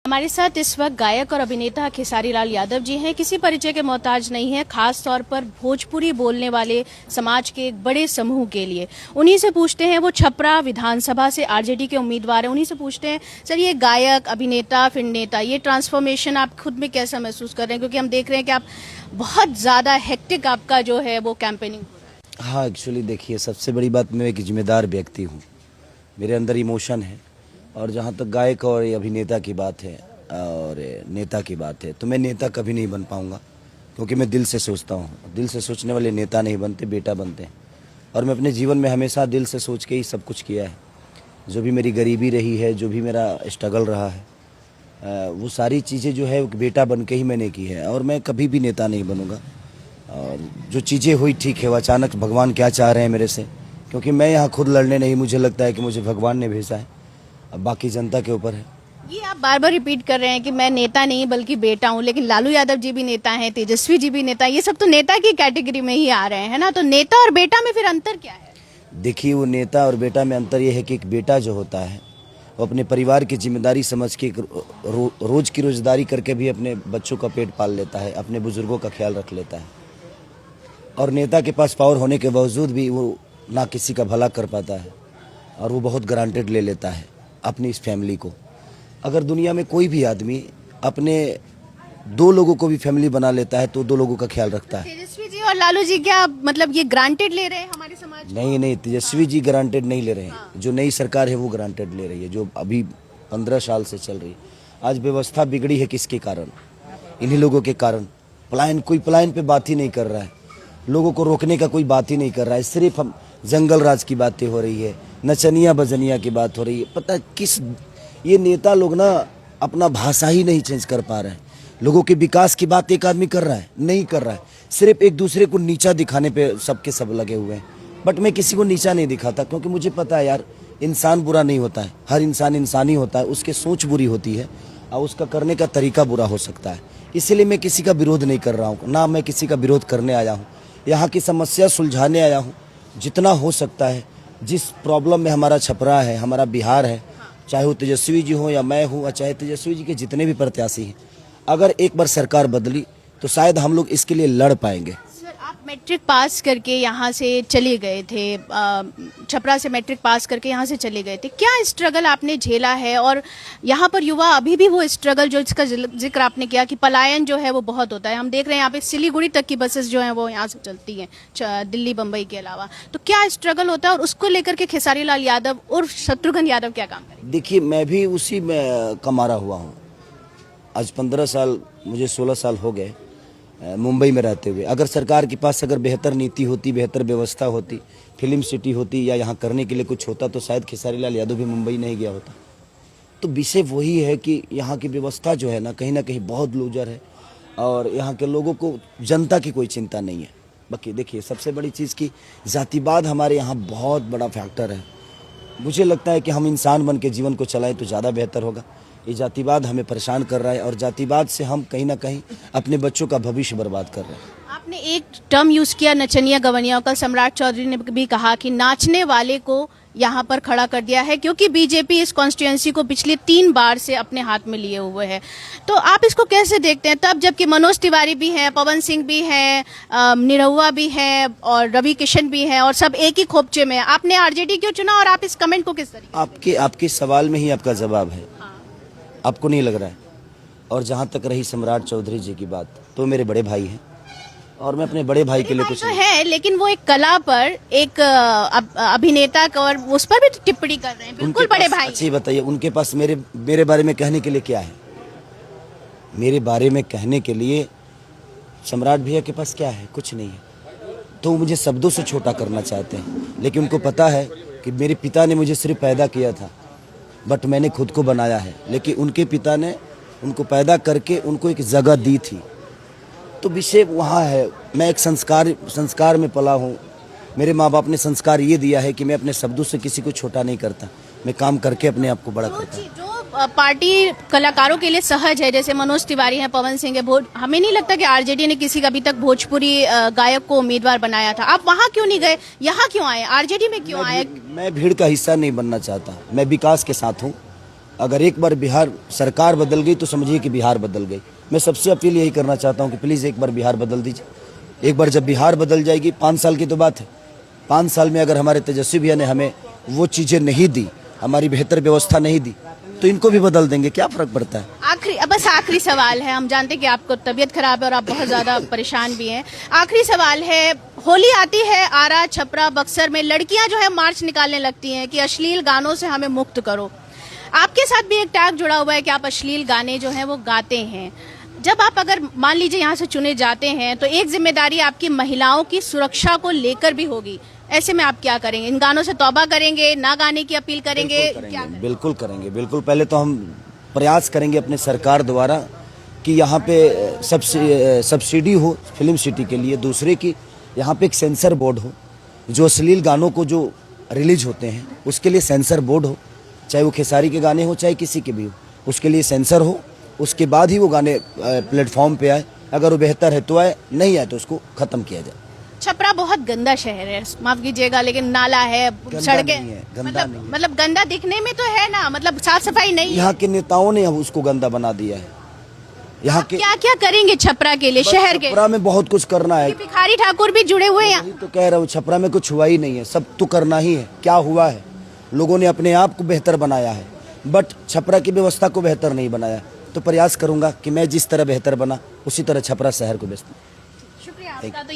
हमारे साथ इस वक्त गायक और अभिनेता खेसारी लाल यादव जी हैं। किसी परिचय के मोहताज नहीं है, खास तौर पर भोजपुरी बोलने वाले समाज के एक बड़े समूह के लिए। उन्हीं से पूछते हैं, वो छपरा विधानसभा से आरजेडी के उम्मीदवार हैं। उन्हीं से पूछते हैं, सर ये गायक, अभिनेता, फिर नेता, ये ट्रांसफॉर्मेशन आप खुद में कैसा महसूस कर रहे हैं? क्योंकि हम देख रहे हैं कि आप बहुत ज़्यादा हेक्टिक आपका जो है वो कैंपेनिंग हो रहा है। हाँ, एक्चुअली देखिए, सबसे बड़ी बात, मैं एक जिम्मेदार व्यक्ति हूँ। मेरे अंदर इमोशन है, और जहाँ तक गायक और अभिनेता की बात है और नेता की बात है, तो मैं नेता कभी नहीं बन पाऊँगा, क्योंकि मैं दिल से सोचता हूँ। दिल से सोचने वाले नेता नहीं बनते, बेटा बनते हैं। और मैं अपने जीवन में हमेशा दिल से सोच के ही सब कुछ किया है। जो भी मेरी गरीबी रही है, जो भी मेरा स्ट्रगल रहा है, वो सारी चीज़ें जो है बेटा बन के ही मैंने की है। और मैं कभी भी नेता नहीं बनूँगा। और जो चीज़ें हुई ठीक है, वो अचानक भगवान क्या चाह रहे हैं मेरे से, क्योंकि मैं यहाँ खुद लड़ने नहीं, मुझे लगता है कि मुझे भगवान ने भेजा है। अब बाकी जनता के ऊपर है। ये आप बार बार रिपीट कर रहे हैं कि मैं नेता नहीं बल्कि बेटा हूँ, लेकिन लालू यादव जी भी नेता हैं, तेजस्वी जी भी नेता, ये सब तो नेता की कैटेगरी में ही आ रहे हैं, है ना? तो नेता और बेटा में फिर अंतर क्या है? देखिए, वो नेता और बेटा में अंतर ये है कि एक बेटा जो होता है वो अपने परिवार की जिम्मेदारी समझ के रोज की रोजगारी करके भी अपने बच्चों का पेट पाल लेता है, अपने बुजुर्गों का ख्याल रख लेता है। और नेता के पास पावर होने के बावजूद भी वो ना किसी का भला कर पाता है, और वो बहुत ग्रांटेड ले लेता है अपनी इस फैमिली को। अगर दुनिया में कोई भी आदमी अपने 2 लोगों को भी फैमिली बना लेता है, तो 2 लोगों का ख्याल रखता है। तेजस्वी जी और लालू जी क्या मतलब ये ग्रांटेड ले रहे हैं हमारे समाज में? नहीं, तेजस्वी जी ग्रांटेड नहीं ले रहे हैं। जो नई सरकार है वो ग्रांटेड ले रही है, जो अभी 15 साल से चल रही है। आज व्यवस्था बिगड़ी है किसके कारण? इन्हीं लोगों के कारण। कोई पलायन पे बात ही नहीं कर रहा है, लोगों को रोकने का कोई बात ही नहीं कर रहा है। सिर्फ हम जंगल राज की बातें हो रही है, नचनिया बजनिया की बात हो रही है। पता किस ये नेता लोग ना अपना भाषा ही नहीं चेंज कर पा रहे हैं। लोगों के विकास की बात एक आदमी कर रहा है, नहीं कर रहा है। सिर्फ एक दूसरे को नीचा दिखाने पे सबके सब लगे हुए हैं। बट मैं किसी को नीचा नहीं दिखाता, क्योंकि मुझे पता है यार, इंसान बुरा नहीं होता है। हर इंसान इंसानी होता है, उसकी सोच बुरी होती है और उसका करने का तरीका बुरा हो सकता है। इसीलिए मैं किसी का विरोध नहीं कर रहा हूँ, ना मैं किसी का विरोध करने आया हूँ। यहाँ की समस्या सुलझाने आया हूँ। जितना हो सकता है, जिस प्रॉब्लम में हमारा छपरा है, हमारा बिहार है, चाहे वो तेजस्वी जी हो या मैं हूँ, और चाहे तेजस्वी जी के जितने भी प्रत्याशी हैं, अगर एक बार सरकार बदली तो शायद हम लोग इसके लिए लड़ पाएंगे। सर, आप मैट्रिक पास करके यहाँ से चले गए थे, छपरा से मैट्रिक पास करके यहाँ से चले गए थे। क्या स्ट्रगल आपने झेला है? और यहाँ पर युवा अभी भी वो स्ट्रगल जो इसका जिक्र आपने किया कि पलायन जो है वो बहुत होता है। हम देख रहे हैं यहाँ पे सिलीगुड़ी तक की बसेस जो हैं वो यहाँ से चलती हैं, दिल्ली बम्बई के अलावा। तो क्या स्ट्रगल होता है, और उसको लेकर के खेसारी लाल यादव और शत्रुघ्न यादव क्या काम करें? देखिए, मैं भी उसी में कमारा हुआ हूँ। आज 15 साल, मुझे 16 साल हो गए मुंबई में रहते हुए। अगर सरकार के पास अगर बेहतर नीति होती, बेहतर व्यवस्था होती, फिल्म सिटी होती, या यहाँ करने के लिए कुछ होता, तो शायद खेसारी लाल यादव भी मुंबई नहीं गया होता। तो विषय वही है कि यहाँ की व्यवस्था जो है ना कहीं बहुत लूजर है, और यहाँ के लोगों को, जनता की कोई चिंता नहीं है। बाकी देखिए, सबसे बड़ी चीज़ की जातिवाद हमारे यहाँ बहुत बड़ा फैक्टर है। मुझे लगता है कि हम इंसान बन के जीवन को चलाएं तो ज़्यादा बेहतर होगा। ये जातिवाद हमें परेशान कर रहा है, और जातिवाद से हम कहीं ना कहीं अपने बच्चों का भविष्य बर्बाद कर रहे हैं। आपने एक टर्म यूज किया, नचनिया गवनिया का। सम्राट चौधरी ने भी कहा कि नाचने वाले को यहाँ पर खड़ा कर दिया है, क्योंकि बीजेपी इस कॉन्स्टिट्यूएंसी को पिछले 3 बार से अपने हाथ में लिए हुए है। तो आप इसको कैसे देखते हैं? तब जबकि मनोज तिवारी भी हैं, पवन सिंह भी हैं, निरहुआ भी हैं, और रवि किशन भी हैं, और सब एक ही खोपचे में। आपने आरजेडी क्यों चुना, और आप इस कमेंट को किस तरीके? आपके सवाल में ही आपका जवाब है। आपको नहीं लग रहा है? और जहाँ तक रही सम्राट चौधरी जी की बात, तो मेरे बड़े भाई हैं, और मैं अपने बड़े भाई के लिए कुछ तो है, लेकिन वो एक कला पर, एक अभिनेता का, और उस पर भी टिप्पणी कर रहे हैं। बिल्कुल बड़े भाई। अच्छी बताइए, उनके पास मेरे बारे में कहने के लिए क्या है? मेरे बारे में कहने के लिए सम्राट भैया के पास क्या है? कुछ नहीं है। तो मुझे शब्दों से छोटा करना चाहते हैं, लेकिन उनको पता है कि मेरे पिता ने मुझे सिर्फ पैदा किया था, बट मैंने खुद को बनाया है। लेकिन उनके पिता ने उनको पैदा करके उनको एक जगह दी थी। तो विषय वहाँ है। मैं एक संस्कार में पला हूँ। मेरे माँ बाप ने संस्कार ये दिया है कि मैं अपने शब्दों से किसी को छोटा नहीं करता, मैं काम करके अपने आप को बड़ा करता हूँ। जो पार्टी कलाकारों के लिए सहज है, जैसे मनोज तिवारी हैं, पवन सिंह है, हमें नहीं लगता कि आरजेडी ने किसी का अभी तक भोजपुरी गायक को उम्मीदवार बनाया था। आप वहाँ क्यों नहीं गए, यहाँ क्यों आए, आरजेडी में क्यों आए? मैं भीड़ का हिस्सा नहीं बनना चाहता, मैं विकास के साथ हूँ। अगर एक बार बिहार सरकार बदल गई तो समझिए कि बिहार बदल गई। मैं सबसे अपील यही करना चाहता हूँ कि प्लीज़ एक बार बिहार बदल दीजिए। एक बार जब बिहार बदल जाएगी, 5 साल की तो बात है, 5 साल में अगर हमारे तेजस्वी भैया ने हमें वो चीज़ें नहीं दी, हमारी बेहतर व्यवस्था नहीं दी, तो इनको भी बदल देंगे, क्या फ़र्क पड़ता है। आखिरी सवाल है। हम जानते हैं कि आपको तबीयत खराब है और आप बहुत ज्यादा परेशान भी हैं। आखिरी सवाल है, होली आती है, आरा, छपरा, बक्सर में लड़कियां जो है मार्च निकालने लगती हैं कि अश्लील गानों से हमें मुक्त करो। आपके साथ भी एक टैग जुड़ा हुआ है कि आप अश्लील गाने जो हैं वो गाते हैं। जब आप अगर मान लीजिए यहाँ से चुने जाते हैं तो एक जिम्मेदारी आपकी महिलाओं की सुरक्षा को लेकर भी होगी। ऐसे में आप क्या करेंगे? इन गानों से तौबा करेंगे, ना गाने की अपील करेंगे? बिल्कुल करेंगे। बिल्कुल पहले तो हम प्रयास करेंगे अपने सरकार द्वारा कि यहाँ पे सब्सिडी हो फिल्म सिटी के लिए। दूसरे की यहाँ पे एक सेंसर बोर्ड हो, जो अश्लील गानों को जो रिलीज होते हैं उसके लिए सेंसर बोर्ड हो, चाहे वो खेसारी के गाने हो चाहे किसी के भी हो, उसके लिए सेंसर हो। उसके बाद ही वो गाने प्लेटफॉर्म पे आए। अगर वो बेहतर है तो आए, नहीं आए तो उसको खत्म किया जाए। छपरा बहुत गंदा शहर है, माफ कीजिएगा, लेकिन नाला है, सड़कें, मतलब गंदा दिखने में तो है ना, मतलब साफ सफाई नहीं है। यहाँ के नेताओं ने अब उसको गंदा बना दिया है। यहाँ के क्या क्या करेंगे छपरा के लिए, शहर के? छपरा में बहुत कुछ करना है। भिखारी ठाकुर भी जुड़े हुए हैं। तो कह रहा हूँ छपरा में कुछ हुआ ही नहीं है, सब तो करना ही है। क्या हुआ है? लोगों ने अपने आप को बेहतर बनाया है, बट छपरा की व्यवस्था को बेहतर नहीं बनाया। तो प्रयास करूंगा कि मैं जिस तरह बेहतर बना उसी तरह छपरा शहर को बेहतर। शुक्रिया आपका। तो